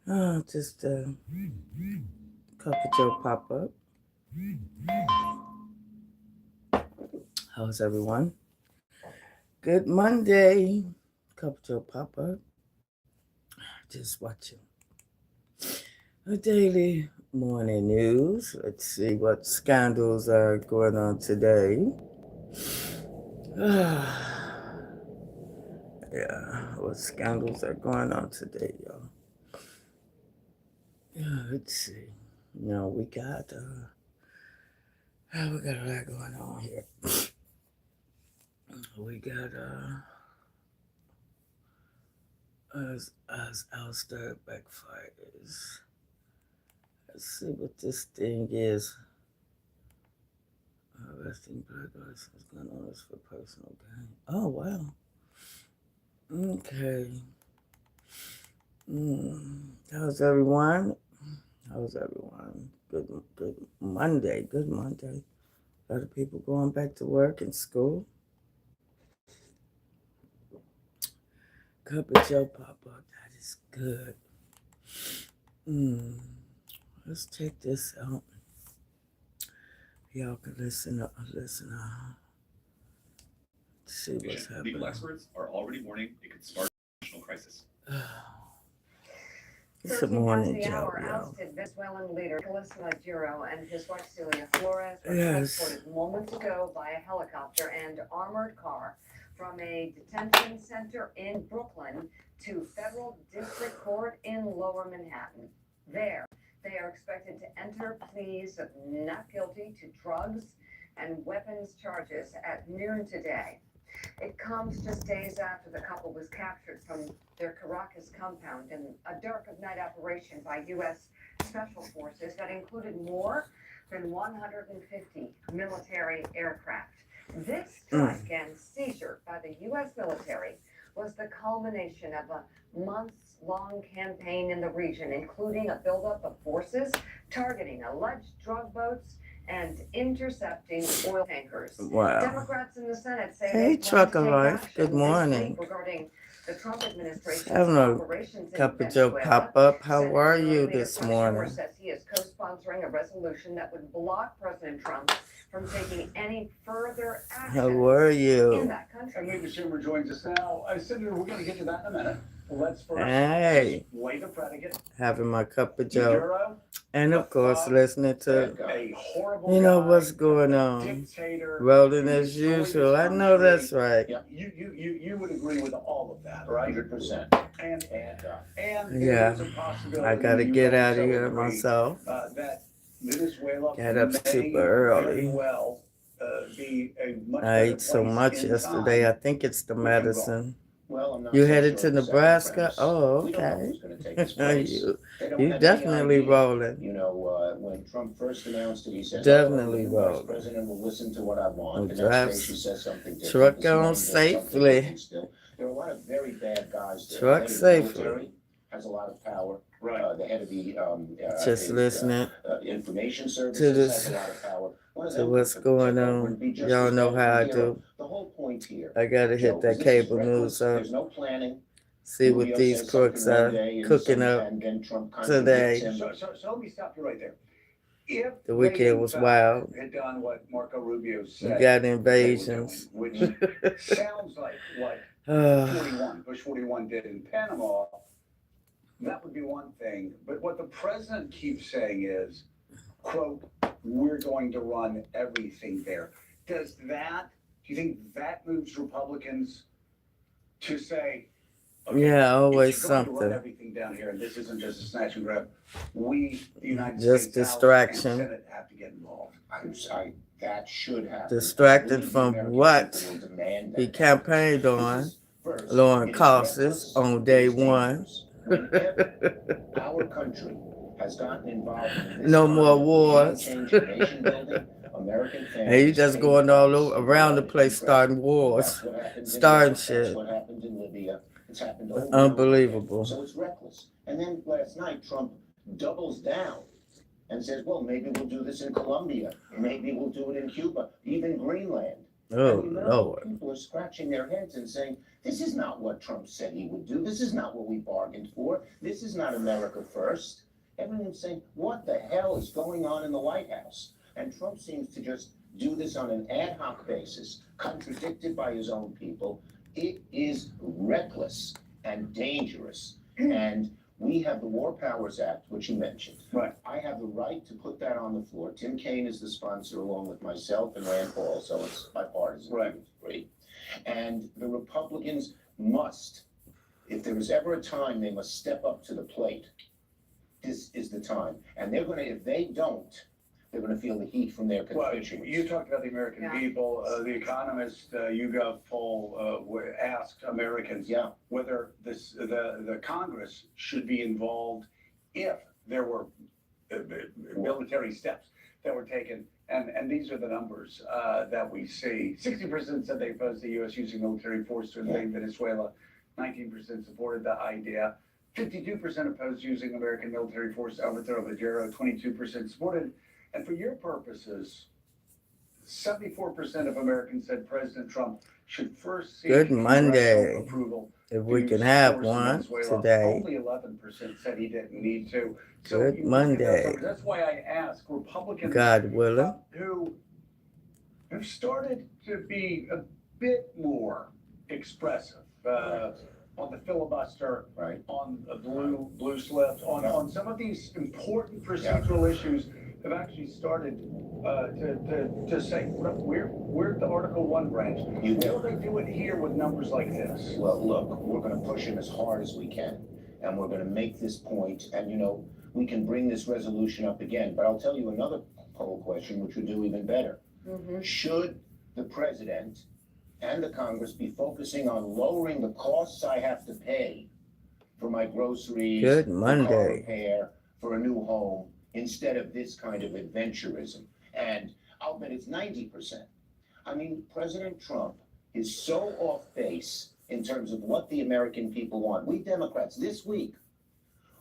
Just a cup of Joe pop up. How's everyone? Good Monday. Cup of Joe pop up. Just watching the daily morning news. Let's see what scandals are going on today. Yeah, what scandals are going on today, y'all? Yeah, let's see. We got a lot going on here. We got as Alistair backfires. Let's see what this thing is. Arresting black license gun owners for personal gain. Oh wow. Okay. How's everyone? How's everyone? Good Monday. Good Monday. A lot of people going back to work and school. Cup of Joe pop up. That is good. Let's check this out. Y'all can listen. See what's happening. Legal experts are already warning it could spark a national crisis. It's a morning job, y'all. Ousted Venezuelan leader Nicolas Maduro and his wife Celia Flores were Yes. transported moments ago by a helicopter and armored car from a detention center in Brooklyn to federal district court in Lower Manhattan. There, they are expected to enter pleas of not guilty to drugs and weapons charges at noon today. It comes just days after the couple was captured from their Caracas compound in a dark of night operation by U.S. Special Forces that included more than 150 military aircraft. This strike and seizure by the U.S. military was the culmination of a months-long campaign in the region, including a buildup of forces targeting alleged drug boats and intercepting oil tankers. Wow. Democrats in the Senate say Hey, they plan to Trucker take Life. action Good this morning. week regarding the Trump administration's Having a operations in Cup of Joe Venezuela. pop up. How Senate are Majority you Leader this Chuck Schumer morning? says he is co-sponsoring a resolution that would block President Trump from taking any further action How are in you? that country. Amy Schumer joins us now. Senator, we're going to get to that in a minute. Let's first Hey, wait the predicate. having my cup of Joe. Maduro, And of course, listening to, a horrible you know, guy, what's going on. dictator. Rolling who as destroyed usual. this I know country. that's right. Yeah, you would agree with all of that, right? 100%. And Yeah, there's a possibility I gotta you get out of also here agree, myself. that Venezuela Got up may super very early. well be a much I better ate so place much in yesterday. I time think it's the if you go. medicine. Well, I'm not You so headed sure to of the second Nebraska? premise. Oh, We don't know okay. who's going to take his place. you They don't you have definitely any idea. rolling. You know, when Trump first announced it, he says, Definitely "Oh, the vice rolling. president will listen to what I want." The Drive next day, she says something different. truck This morning, on there's something safely. different still. There are a lot of very bad guys there. Truck The head of the safely. military has a lot of power. Right. The head of the Just listening information to services this, has a lot of power. One of to them what's could going take over and on. be just Y'all as know bad how as I Maduro. do. The whole point here, I gotta Joe, hit that is this is cable reckless. news up. There's no planning. See what Rubio these says crooks something one are day and cooking up and then Trump today. contradicts him. So let me stop you right there. If The they, weekend in was fact, wild. had done what Marco Rubio You said got they were invasions. doing, which sounds like what Bush 41 did in Panama, that would be one thing. But what the president keeps saying is, quote, we're going to run everything there. Do you think that moves Republicans to say, okay, Yeah, if always you're going to run something. everything down here, and this isn't just a snatch and grab, we, the United Just States House distraction. and Senate, have to get involved. That should happen. Distracted I believe the from American what people will demand he that. campaighed This on, is first, lowering it is costs reckless, on it day is one. dangerous. Whenever our country has gotten involved in this No kind more of wars. game-changing nation building, American And families you just pay going the all price over in around the blood place and starting treasure. wars, That's what happened in starting Iraq. That's shit. what happened in Libya. It's happened over and over again. Unbelievable. So it's reckless. And then last night, Trump doubles down and says, well, maybe we'll do this in Colombia. Maybe we'll do it in Cuba, even Greenland. Oh, And the American Lord. people are scratching their heads and saying, this is not what Trump said he would do. This is not what we bargained for. This is not America first. Everyone's saying, what the hell is going on in the White House? And Trump seems to just do this on an ad hoc basis, contradicted by his own people. It is reckless and dangerous. And we have the War Powers Act, which you mentioned. Right. I have the right to put that on the floor. Tim Kaine is the sponsor, along with myself and Rand Paul, so it's bipartisan. Right. Great. And the Republicans must, if there is ever a time they must step up to the plate, this is the time. And they're gonna, if they don't, they're gonna feel the heat from their Well, constituents. you talked about the American Yeah. people. The Economist, YouGov poll asked Americans Yeah, whether the Congress should be involved if there were military steps that were taken. And these are the numbers that we see. 60% said they opposed the U.S. using military force to invade Venezuela. 19% supported the idea. 52% opposed using American military force to overthrow Maduro. 22% supported. And for your purposes, 74% of Americans said President Trump should first seek Good congressional Monday. approval. If to we use can have force in one Venezuela. today. Only 11% said he didn't need to. So Good you look at those Monday. numbers. That's why I ask Republicans God willing. who have started to be a bit more expressive on the filibuster, right. on the blue slips, on some of these important procedural issues, have actually started to say, we're the Article 1 branch. You Will do. they do it here with numbers like this? Well, look, we're gonna push him as hard as we can, and we're gonna make this point, and you know, we can bring this resolution up again, but I'll tell you another poll question, which would do even better. Mhm. Should the president and the Congress be focusing on lowering the costs I have to pay for my groceries, Good for car Monday. repair, for a new home, instead of this kind of adventurism? And I'll bet it's 90%. I mean, President Trump is so off base in terms of what the American people want. We Democrats, this week,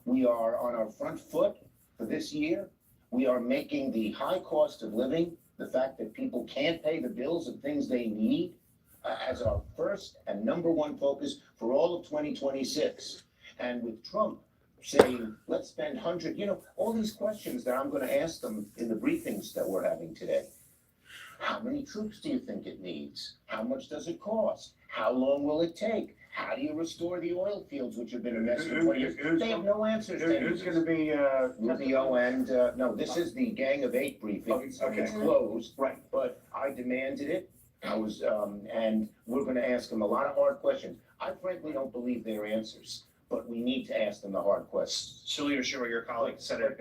we are on our front foot for this year. We are making the high cost of living, the fact that people can't pay the bills of things they need, as our first and number one focus for all of 2026. And with Trump saying, let's spend all these questions that I'm gonna ask them in the briefings that we're having today. How many troops do you think it needs? How much does it cost? How long will it take? How do you restore the oil fields, which have been a mess for 20 years? They have no answers. to any Who's of going to this. be? Rubio and, no, this is the Gang of Eight briefing. Okay. It's closed, Right. but I demanded it. I was, and we're gonna ask them a lot of hard questions. I frankly don't believe their answers, but we need to ask them the hard questions. Leader Schumer, your colleague, Senator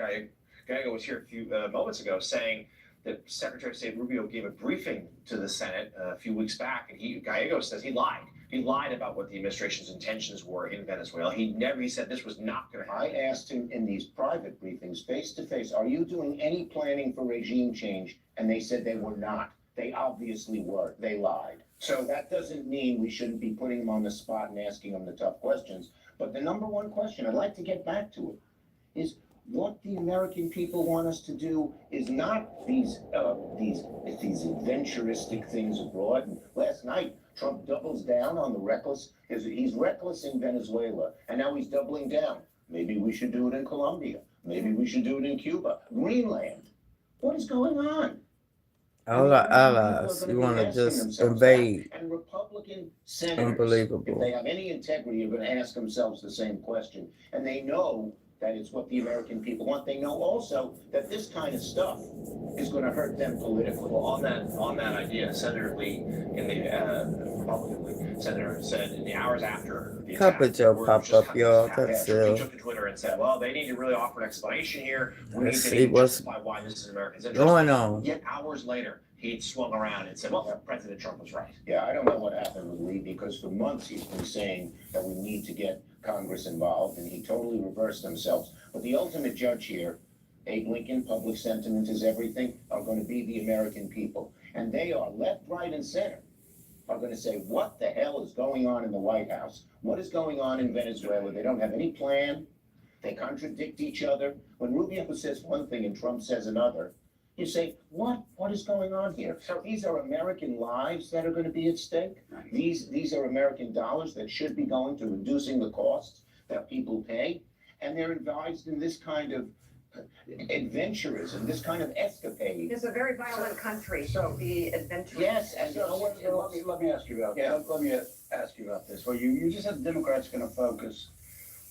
Gallego, was here a few moments ago saying that Secretary of State Rubio gave a briefing to the Senate a few weeks back, and Gallego says he lied. He lied about what the administration's intentions were in Venezuela. He said this was not going to I happen. asked him in these private briefings, face to face, are you doing any planning for regime change? And they said they were not. They obviously were. They lied. So that doesn't mean we shouldn't be putting them on the spot and asking them the tough questions. But the number one question, I'd like to get back to it, is what the American people want us to do is not these adventuristic things abroad. And last night, Trump doubles down on the reckless. He's reckless in Venezuela, and now he's doubling down. Maybe we should do it in Colombia. Maybe we should do it in Cuba, Greenland. What is going on? All our allies, you want to just invade. And Republican senators, if Unbelievable. they have any integrity, are going to ask themselves the same question. And they know that it's what the American people want. They know also that this kind of stuff is going to hurt them politically. Well, on that idea, Senator Lee in the Republican League, Senator said in the hours after the attack, Puppet Joe word pop just up, coming y'all. out. That's He it. took to Twitter and said, well, they need to really offer an explanation here. We Let's need see to what's justify why this is Americans' interest. going on. Yet hours later, he swung around and said, well, President Trump was right. Yeah, I don't know what happened with Lee, because for months he's been saying that we need to get Congress involved, and he totally reversed himself. But the ultimate judge here, Abe Lincoln, public sentiment is everything, are going to be the American people. And they are left, right, and center, are going to say, what the hell is going on in the White House? What is going on in Venezuela? They don't have any plan. They contradict each other. When Rubio says one thing and Trump says another, You say, what is going on here? So these are American lives that are going to be at stake. Right. These are American dollars that should be going to reducing the costs that people pay, and they're advised in this kind of adventurism, this kind of escapade. It's a very violent country, So- so the adventure. Yes, and So let me ask you about, Yeah. let me ask you about this. Well, you just said the Democrats going to focus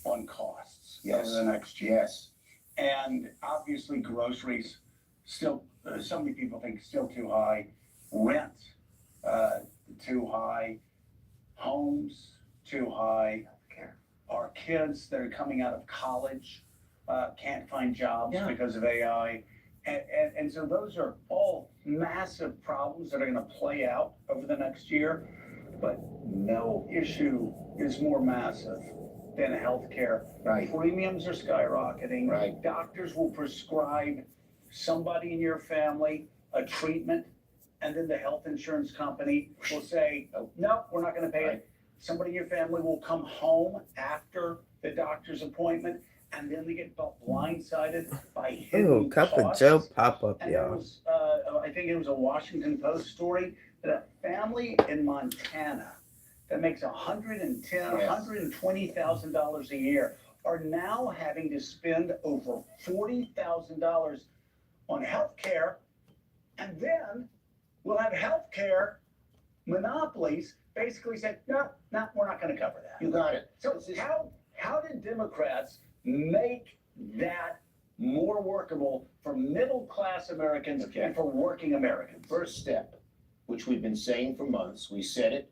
on costs Yes. over the next year. yes, And obviously groceries, still, so many people think still too high. Rent, too high. Homes, too high. Healthcare. Our kids that are coming out of college can't find jobs Yeah. because of AI. And so those are all massive problems that are going to play out over the next year. But no issue is more massive than healthcare. right, Premiums are skyrocketing. Right. Doctors will prescribe somebody in your family a treatment, and then the health insurance company will say, no, we're not going to pay Right. it. Somebody in your family will come home after the doctor's appointment, and then they get blindsided by hidden Ooh, Cup of costs. Joe pop up, And there y'all. was, I think it was a Washington Post story that a family in Montana that makes $110,000, Yes. $120,000 a year are now having to spend over $40,000 on health care, and then we'll have health care monopolies basically say, no, we're not going to cover that. you got it. So how did Democrats make that more workable for middle-class Americans Okay. and for working Americans? First step, which we've been saying for months, we said it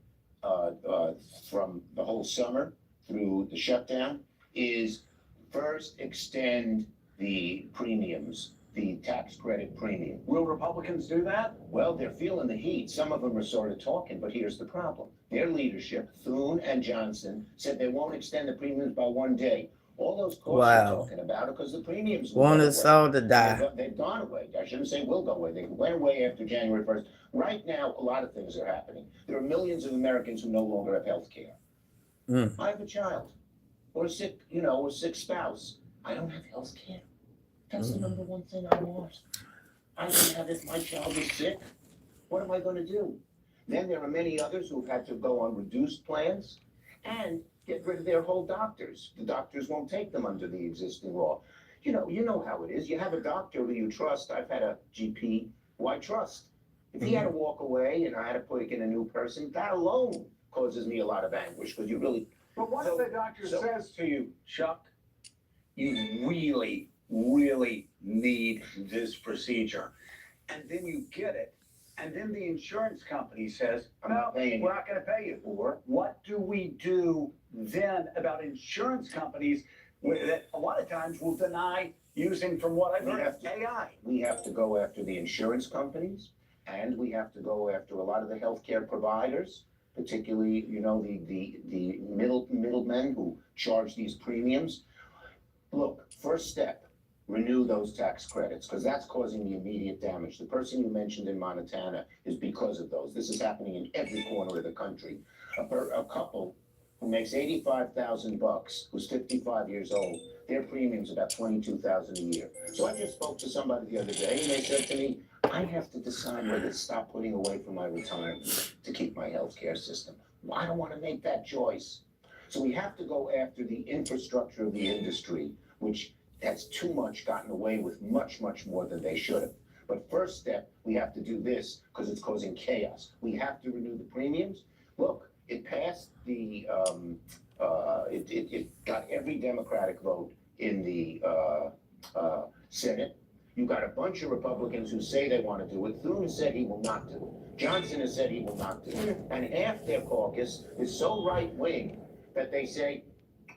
from the whole summer through the shutdown, is first extend the premiums, the tax credit premium. Will Republicans do that? Well, they're feeling the heat. Some of them are sort of talking, but here's the problem. Their leadership, Thune and Johnson, said they won't extend the premiums by 1 day. All those costs Wow. we're talking about are because the premiums will Want go us away. all to die. They've gone away. I shouldn't say will go away. They went away after January 1st. Right now, a lot of things are happening. There are millions of Americans who no longer have health care. Mm. I have a child or a sick, or sick spouse. I don't have health care. That's the number one thing I want. I don't have if my child is sick. What am I going to do? Then there are many others who've had to go on reduced plans and get rid of their whole doctors. The doctors won't take them under the existing law. You know how it is. You have a doctor who you trust. I've had a GP who I trust. If he had to walk away and I had to put in a new person, that alone causes me a lot of anguish because you really, But what So- if the doctor so- says to you, Chuck, you really, really need this procedure, and then you get it, and then the insurance company says, I'm no, not paying we're you. not going to pay you. Or What do we do then about insurance companies that a lot of times will deny using, from what I've We heard, have to- AI? we have to go after the insurance companies and we have to go after a lot of the healthcare providers, particularly, the middlemen who charge these premiums. Look, first step, renew those tax credits, because that's causing the immediate damage. The person you mentioned in Montana is because of those. This is happening in every corner of the country. A couple who makes $85,000, who's 55 years old, their premium's about $22,000 a year. So I just spoke to somebody the other day, and they said to me, I have to decide whether to stop putting away from my retirement to keep my healthcare system. I don't want to make that choice. So we have to go after the infrastructure of the industry, which has too much gotten away with much, much more than they should have. But first step, we have to do this because it's causing chaos. We have to renew the premiums. Look, it passed it got every Democratic vote in the Senate. You got a bunch of Republicans who say they want to do it. Thune said he will not do it. Johnson has said he will not do it. And half their caucus is so right-wing that they say,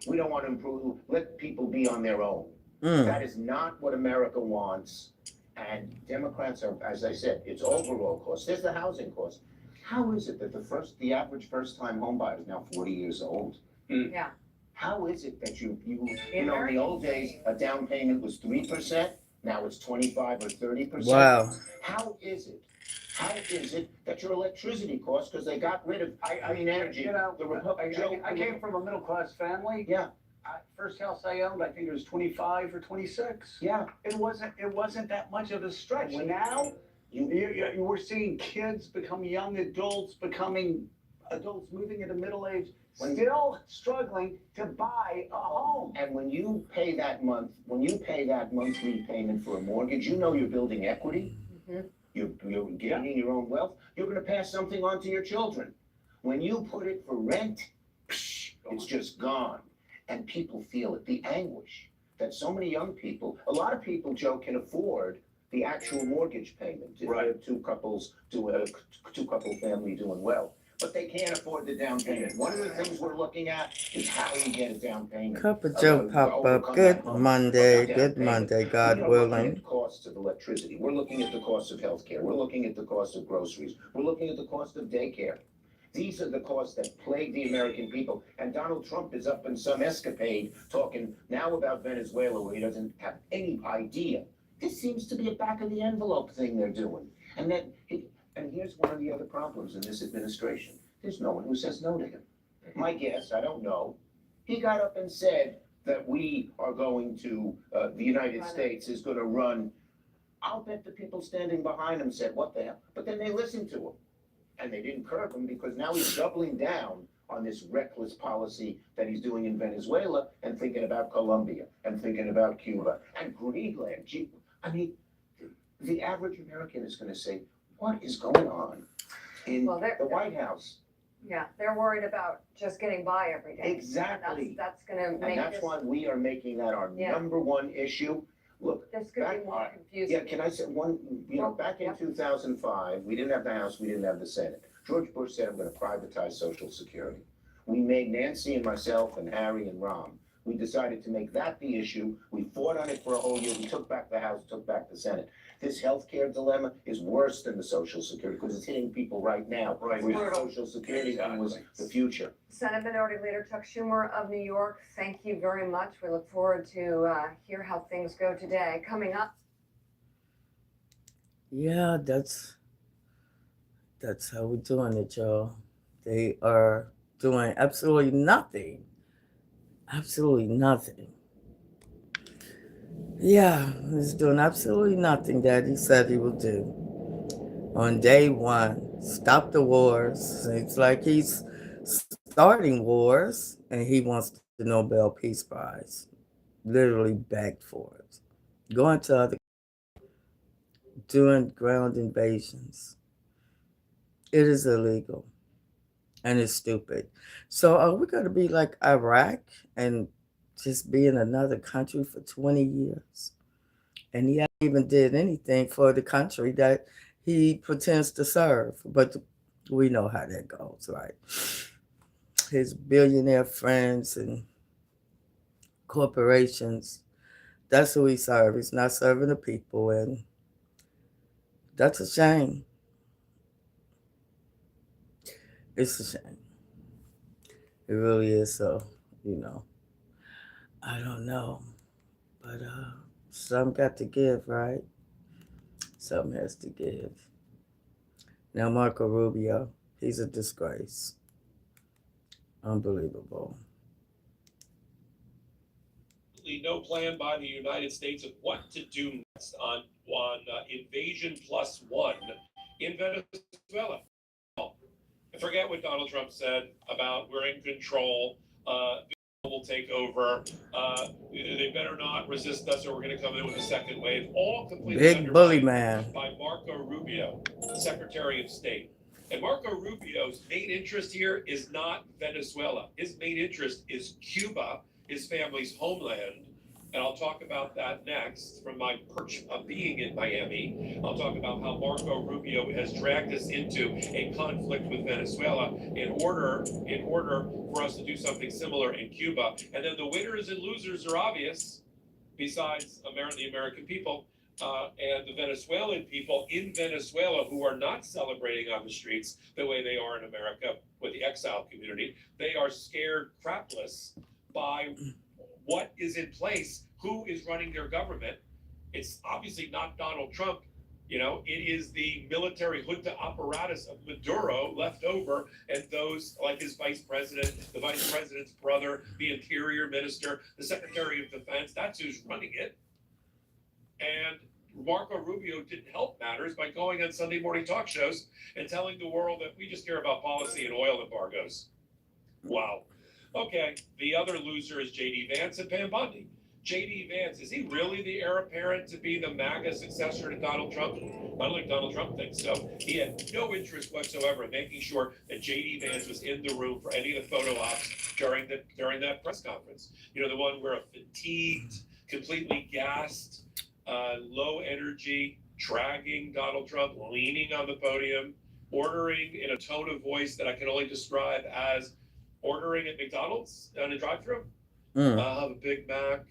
we don't want to improve, let people be on their own. Mm. That is not what America wants. And Democrats are, as I said, it's overall cost. There's the housing cost. How is it that the average first-time homebuyer is now 40 years old? Yeah. How is it that in the old days, a down payment was 3%, now it's 25 or 30%? Wow. How is it that your electricity costs, because they got rid of clean energy, the Republic, I came from a middle-class family. Yeah. First house I owned, I think it was 25 or 26. Yeah. It wasn't that much of a stretch. When- Now, you were seeing kids become young adults, becoming adults moving into middle age, still struggling to buy a home. And when you pay that monthly payment for a mortgage, you know you're building equity. Mhm. You're gaining your own wealth. You're gonna pass something on to your children. When you put it for rent, it's just gone. And people feel it, the anguish that so many young people, a lot of people, Joe, can afford the actual mortgage payment. If Right. they're two couple family doing well. But they can't afford the down payment. One of the things we're looking at is how you get a down payment. Cup of Joe pop up. Good Monday. Good Monday, God We're looking at willing. the costs of electricity. We're looking at the cost of healthcare. We're looking at the cost of groceries. We're looking at the cost of daycare. These are the costs that plague the American people. And Donald Trump is up in some escapade talking now about Venezuela where he doesn't have any idea. This seems to be a back of the envelope thing they're doing. And here's one of the other problems in this administration. There's no one who says no to him. My guess, I don't know, he got up and said that we are going to, the United States is gonna run. I'll bet the people standing behind him said, what the hell? But then they listened to him. And they didn't curb him because now he's doubling down on this reckless policy that he's doing in Venezuela and thinking about Colombia and thinking about Cuba and Greenland. Gee, I mean, the average American is gonna say, what is going on in Well, the White House? Yeah, they're worried about just getting by every day. Exactly. That's gonna And make that's this, why we are making that our Yeah. number one issue. Look, this could be back- more yeah, confusing. can I say one, back in Yep. 2005, we didn't have the House, we didn't have the Senate. George Bush said, I'm gonna privatize Social Security. We made Nancy and myself and Harry and Rom. We decided to make that the issue. We fought on it for a whole year. We took back the House, took back the Senate. This healthcare dilemma is worse than the Social Security because it's hitting people right now. Right. Where Social Security was the future. Senate Minority Leader Chuck Schumer of New York, thank you very much. We look forward to hear how things go today. Coming up, Yeah, that's how we're doing it, y'all. They are doing absolutely nothing. Absolutely nothing. Yeah, he's doing absolutely nothing that he said he would do. On day one, stop the wars. It's like he's starting wars and he wants the Nobel Peace Prize. Literally begged for it. Going to other, doing ground invasions. It is illegal and it's stupid. So are we going to be like Iraq and just be in another country for 20 years? And he hasn't even did anything for the country that he pretends to serve. But we know how that goes, right? His billionaire friends and corporations, that's who he serves. He's not serving the people, and that's a shame. It's a shame. It really is. So, I don't know. But some got to give, right? Some has to give. Now Marco Rubio, he's a disgrace. Unbelievable. No plan by the United States of what to do next on invasion plus one in Venezuela. I forget what Donald Trump said about we're in control, will take over, they better not resist us or we're going to come in with a second wave. All completely Big bully undermined man. by Marco Rubio, Secretary of State. And Marco Rubio's main interest here is not Venezuela. His main interest is Cuba, his family's homeland. And I'll talk about that next from my perch of being in Miami. I'll talk about how Marco Rubio has dragged us into a conflict with Venezuela in order for us to do something similar in Cuba. And then the winners and losers are obvious, besides the American people and the Venezuelan people in Venezuela who are not celebrating on the streets the way they are in America with the exile community. They are scared crapless by what is in place, who is running their government. It's obviously not Donald Trump. You know, it is the military junta apparatus of Maduro left over, and those like his vice president, the vice president's brother, the interior minister, the secretary of defense, that's who's running it. And Marco Rubio didn't help matters by going on Sunday morning talk shows and telling the world that we just care about policy and oil embargoes. Wow. Okay, the other loser is J.D. Vance and Pam Bondi. J.D. Vance, is he really the heir apparent to be the MAGA successor to Donald Trump? I don't think Donald Trump thinks so. He had no interest whatsoever in making sure that J.D. Vance was in the room for any of the photo ops during that press conference. You know, the one where a fatigued, completely gassed, low energy, dragging Donald Trump, leaning on the podium, ordering in a tone of voice that I can only describe as ordering at McDonald's on a drive-thru. I'll have a Big Mac,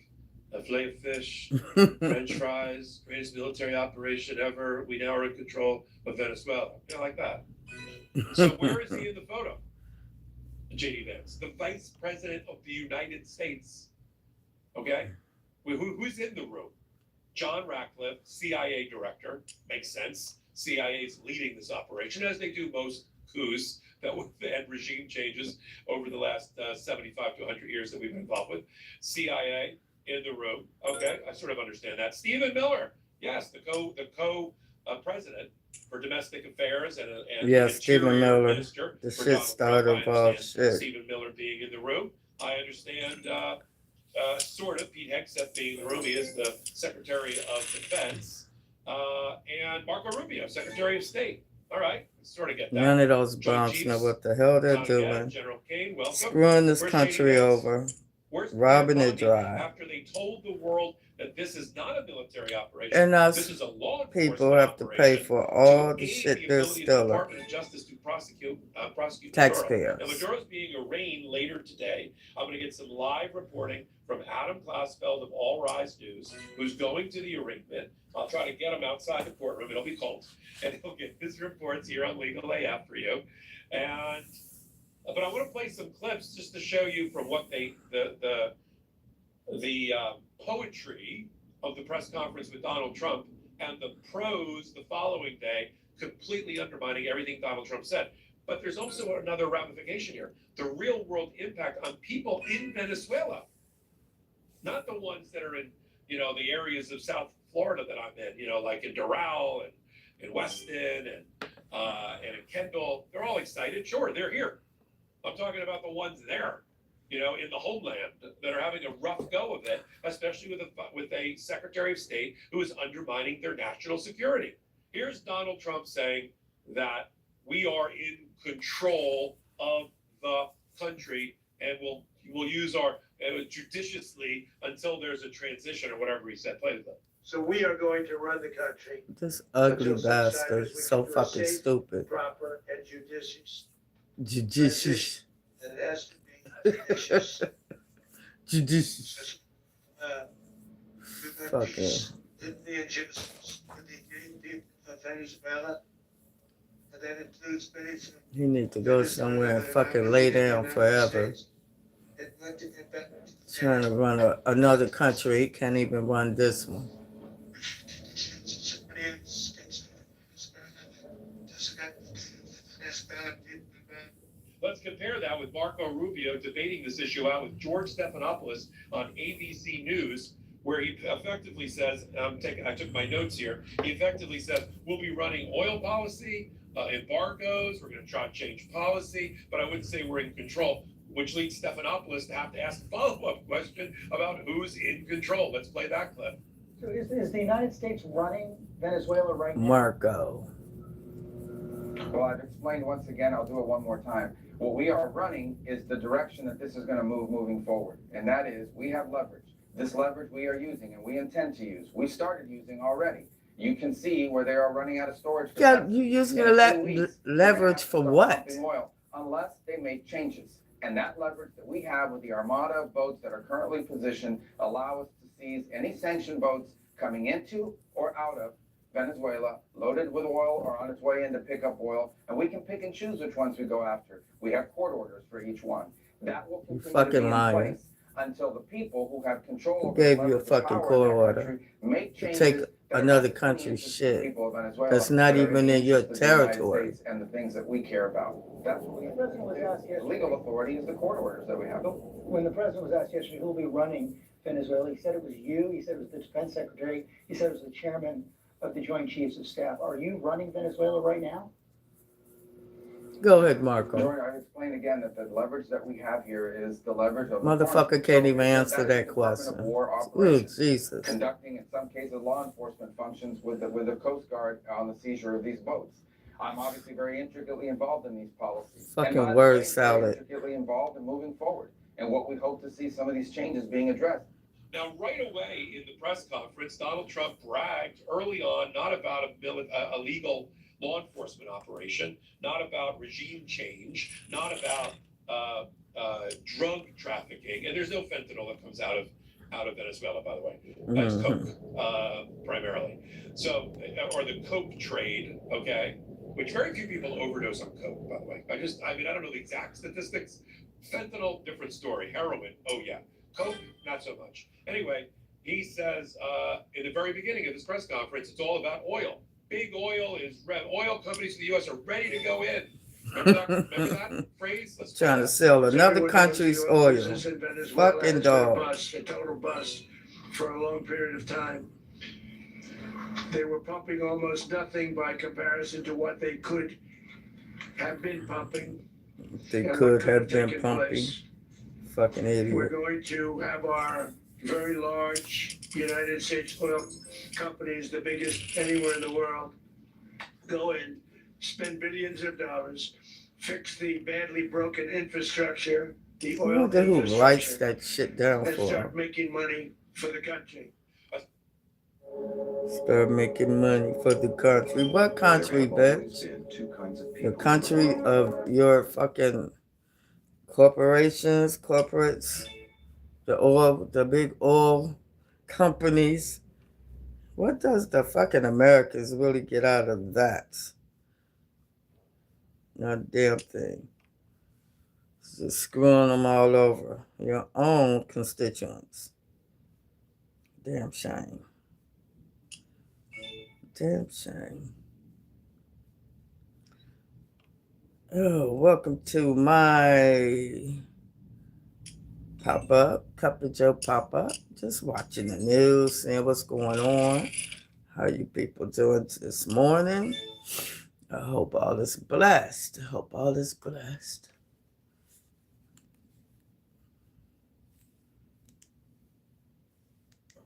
a filet of fish, French fries, greatest military operation ever. We now are in control of Venezuela. You know, like that. So where is he in the photo? J.D. Vance, the Vice President of the United States. Okay? Who's in the room? John Ratcliffe, CIA director. Makes sense. CIA is leading this operation, as they do most coups that have had regime changes over the last 75 to 100 years that we've been involved with. CIA in the room. Okay, I sort of understand that. Stephen Miller, yes, the co-president for domestic affairs and yes, Stephen Miller, minister the for shit Donald starter Trump. of all shit. Stephen Miller being in the room. I understand sort of Pete Hegseth being in the room. He is the Secretary of Defense. And Marco Rubio, Secretary of State. All right, sort of get that. None of those Joint bums Chiefs, know what the hell they're John Gabb, doing. General Kane, welcome. Screwing this Where's country J.D. Vance? over. Where's Robbing Pam it Bondi dry. after they told the world that this is not a military operation? And us This is a law enforcement people have to pay operation for all to the aid shit the they're ability of the stealing. Department of Justice to prosecute Maduro. Taxpayers. And Maduro's being arraigned later today. I'm going to get some live reporting from Adam Glassfeld of All Rise News, who's going to the arraignment. I'll try to get him outside the courtroom. It'll be cold, and he'll get his reports here on Legal AF for you. And but I want to play some clips just to show you from what the poetry of the press conference with Donald Trump and the prose the following day, completely undermining everything Donald Trump said. But there's also another ramification here: the real world impact on people in Venezuela, not the ones that are in, you know, the areas of South Florida that I'm in, you know, like in Doral and in Weston and in Kendall. They're all excited. Sure, they're here. I'm talking about the ones there, you know, in the homeland that are having a rough go of it, especially with a Secretary of State who is undermining their national security. Here's Donald Trump saying that we are in control of the country and we'll use our judiciously until there's a transition or whatever he said. Play the So we are going to run the country This ugly Until such time bastard, as we so can do a fucking safe- stupid. proper and judicious. Judicious. And it has to be judicious. Judicious. Fucking. The injustice in Venezuela. And that includes Venezuela. He need to go somewhere and fucking lay down forever. Trying to run another country, he can't even run this one. Let's compare that with Marco Rubio debating this issue out with George Stephanopoulos on ABC News, where he effectively says, I took my notes here, he effectively says, we'll be running oil policy, embargoes, we're going to try to change policy, but I wouldn't say we're in control, which leads Stephanopoulos to have to ask a follow-up question about who's in control. Let's play that clip. So is the United States running Venezuela right now? Marco. Well, I've explained once again, I'll do it one more time. What we are running is the direction that this is going to move moving forward. And that is, we have leverage. This leverage we are using and we intend to use. We started using already. You can see where they are running out of storage. Yeah, you using the leverage for what? Oil, unless they make changes. And that leverage that we have with the armada of boats that are currently positioned allow us to seize any sanctioned boats coming into or out of Venezuela, loaded with oil or on its way in to pick up oil, and we can pick and choose which ones we go after. We have court orders for each one. That will continue to be in place until the people who have control over Gave the you a leverage and fucking power in court that order country make to changes take that another Better country's interest of the shit. people of Venezuela That's not that are even in your interest of the United territory. States and the things that we care about. That's what we. The president was asked The yesterday. legal authority is the court orders that we have. When the president was asked yesterday who'll be running Venezuela, he said it was you, he said it was the defense secretary, he said it was the chairman of the Joint Chiefs of Staff. Are you running Venezuela right now? Go ahead, Marco. Jordan, I explain again that the leverage that we have here is the leverage of. Motherfucker can't even answer that Department of question. War Ooh, operations, Jesus. conducting in some cases law enforcement functions with the Coast Guard on the seizure of these boats. I'm obviously very intricately involved in these policies. Fucking And by the word way, very salad. Intricately involved in moving forward, and what we hope to see some of these changes being addressed. Now, right away in the press conference, Donald Trump bragged early on not about a legal law enforcement operation, not about regime change, not about drug trafficking, and there's no fentanyl that comes out of Venezuela, by the way. That's coke, primarily. So, or the coke trade, okay, which very few people overdose on coke, by the way. I don't know the exact statistics. Fentanyl, different story. Heroin, oh yeah. Coke, not so much. Anyway, he says in the very beginning of this press conference, it's all about oil. Big oil oil companies in the U.S. are ready to go in. Remember that phrase? Let's Trying to sell another Everyone country's knows the oil. business in Venezuela Fucking has been dog. a total bust for a long period of time. They were pumping almost nothing by comparison to what they could have been pumping. They and could what have been taken pumping. place. Fucking We're idiot. going to have our very large United States oil companies, the biggest anywhere in the world, go in, spend billions of dollars, fix the badly broken infrastructure, the I oil wonder who writes infrastructure, that shit down and for start him. making money for the country. Start making money for the country. What country, bitch? The country of your fucking corporations, corporates, the big oil companies. What does the fucking Americans really get out of that? Not a damn thing. It's just screwing them all over. Your own constituents. Damn shame. Damn shame. Oh, welcome to my pop-up, Cup of Joe pop-up. Just watching the news, seeing what's going on. How you people doing this morning? I hope all is blessed. I hope all is blessed.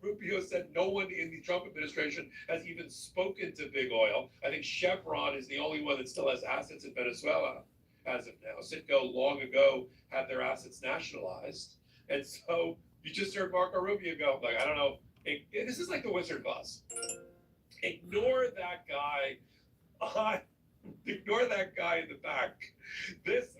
Rubio said no one in the Trump administration has even spoken to Big Oil. I think Chevron is the only one that still has assets in Venezuela as of now. Citgo long ago had their assets nationalized. And so you just heard Marco Rubio go, like, I don't know, this is like the Wizard of Oz. Ignore that guy. Ignore that guy in the back.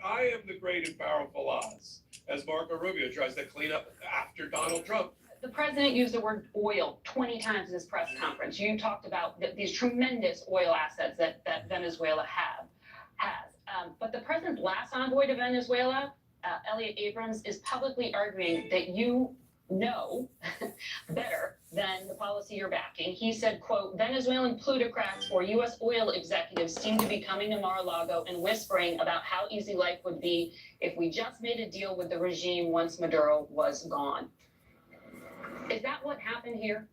I am the great and powerful Oz, as Marco Rubio tries to clean up after Donald Trump. The president used the word oil 20 times in his press conference. You talked about these tremendous oil assets that Venezuela has. But the president's last envoy to Venezuela, Elliot Abrams, is publicly arguing that you know better than the policy you're backing. He said, quote, Venezuelan plutocrats or U.S. oil executives seem to be coming to Mar-a-Lago and whispering about how easy life would be if we just made a deal with the regime once Maduro was gone. Is that what happened here?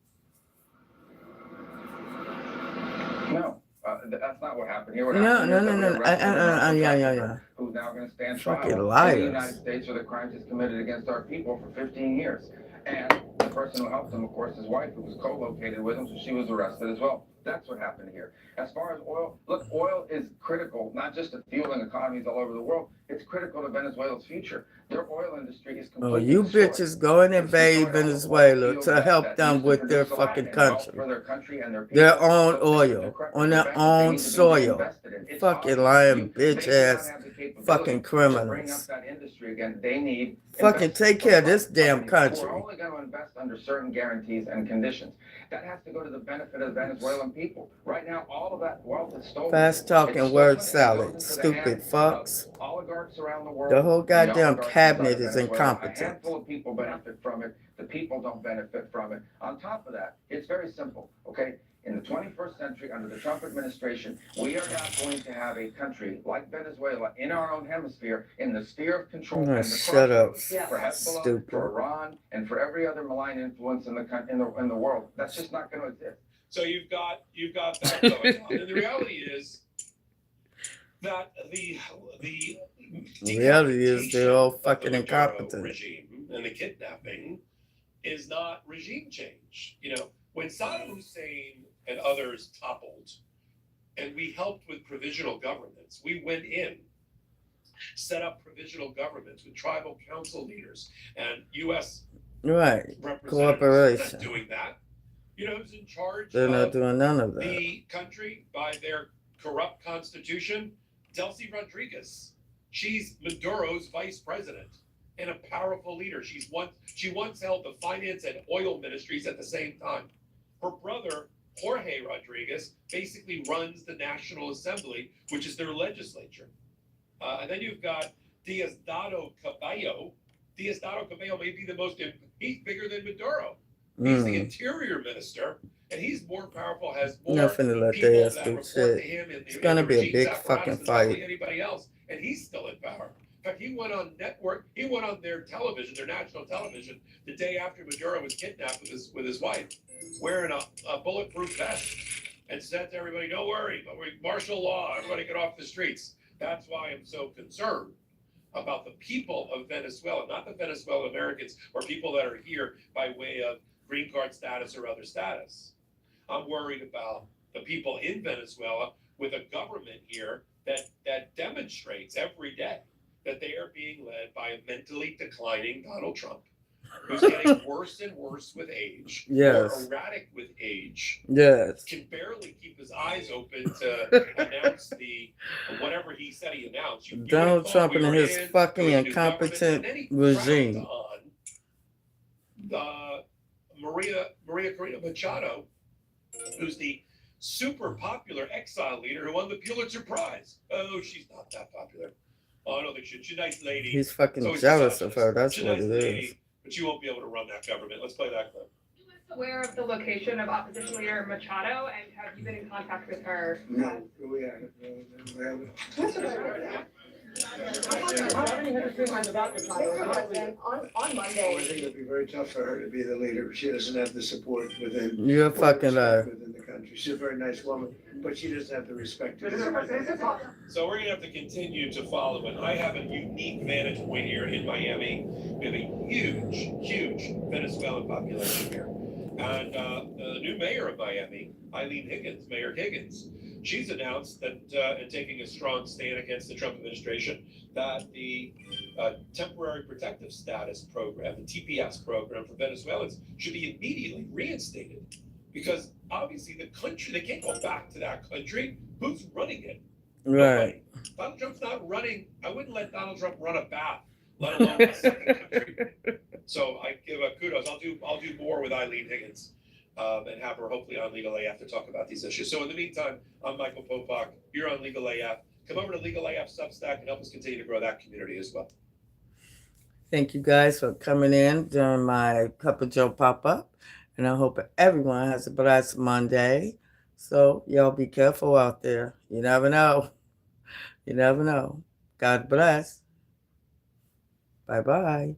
No, that's not what happened here. What No. happened is that we arrested Yeah. who's now going to stand trial Fucking in the liars. United States for the crimes he's committed against our people for 15 years. And the person who helped him, of course, his wife, who was co-located with him, so she was arrested as well. That's what happened here. As far as oil, look, oil is critical, not just to fueling economies all over the world. It's critical to Venezuela's future. Their oil industry is completely Oh, you destroyed. bitches go and It's invade destroyed all the Venezuela fields to help that them used to with their produce so fucking much wealth country. for their country and their Their people. own Those things oil, are correct. on their Investments own need to be soil. invested in. It's Fucking obvious. lying They bitch do not ass have the capability fucking to bring up criminals. that industry again. They need Fucking investors take care of this from damn companies who country. are only going to invest under certain guarantees and conditions. That has to go to the benefit of the Venezuelan people. Right now, all of that wealth is stolen. Fast talking It's word stolen salad. and it goes into the Stupid hands fucks. of oligarchs around the world. The whole and goddamn oligarchs cabinet inside is Venezuela. A incompetent. handful of people benefit from it. the people don't benefit from it. On top of that, it's very simple, okay? In the 21st century, under the Trump administration, we are not going to have a country like Venezuela in our own hemisphere, in the sphere of control and the Shut up, crossroads for Hezbollah, stupid. for Iran, and for every other malign influence in the world. That's just not going to exist. So you've got that going on. And the reality is that the reality is they're all decapitation fucking of the Maduro incompetent. regime and the kidnapping is not regime change. You know, when Saddam Hussein and others toppled, and we helped with provisional governments, we went in, set up provisional governments with tribal council leaders and U.S. Right. representatives. Cooperation. Not doing that. You know who's in charge They're not of doing none of that. the country by their corrupt constitution? Delcy Rodriguez. She's Maduro's vice president and a powerful leader. She once held the finance and oil ministries at the same time. Her brother, Jorge Rodriguez, basically runs the National Assembly, which is their legislature. And then you've got Diosdado Cabello. Diosdado Cabello may be he's bigger than Maduro. He's the interior minister, and he's more powerful, has more Not finna let people their ass that do report shit. to him in the, It's gonna in the be a regime's big apparatus fucking than probably fight. anybody else, and he's still in power. In fact, he went on their television, their national television, the day after Maduro was kidnapped with his wife, wearing a bulletproof vest, and said to everybody, "Don't worry, martial law, everybody get off the streets." That's why I'm so concerned about the people of Venezuela, not the Venezuelan Americans or people that are here by way of green card status or other status. I'm worried about the people in Venezuela with a government here that demonstrates every day that they are being led by a mentally declining Donald Trump, who's getting worse and worse with age, Yes. more erratic with age, Yes. can barely keep his eyes open to announce whatever he said he announced. You Donald would've thought Trump we and were his in fucking to a new incompetent government, and then he regime. cracked on Maria Corina Machado, who's the super popular exile leader who won the Pulitzer Prize. Oh, she's not that popular. Oh, I don't think she's a nice lady. He's fucking So he's jealous of misogynist. her. That's She's a what nice it lady, is. but you won't be able to run that government. Let's play that clip. Aware of the location of opposition leader Machado, and have you been in contact with her? No, we haven't. We haven't. On I Monday, think it'd be very tough for her to be the leader. She doesn't have the support within. You're a fucking liar. Within the country. She's a very nice woman, but she doesn't have the respect. So we're gonna have to continue to follow it. I have a unique vantage point here in Miami. We have a huge Venezuelan population here. And the new mayor of Miami, Mayor Higgins, she's announced that, and taking a strong stand against the Trump administration, that the temporary protective status program, the TPS program for Venezuelans, should be immediately reinstated. Because obviously the country, they can't go back to that country. Who's running it? Right. Donald Trump's not running. I wouldn't let Donald Trump run a bath, let alone a second country. So I give a kudos. I'll do more with Eileen Higgins, and have her hopefully on Legal AF to talk about these issues. So in the meantime, I'm Michael Popak. You're on Legal AF. Come over to Legal AF Substack and help us continue to grow that community as well. Thank you guys for coming in during my Cup of Joe pop-up. And I hope everyone has a blessed Monday. So y'all be careful out there. You never know. You never know. God bless. Bye-bye.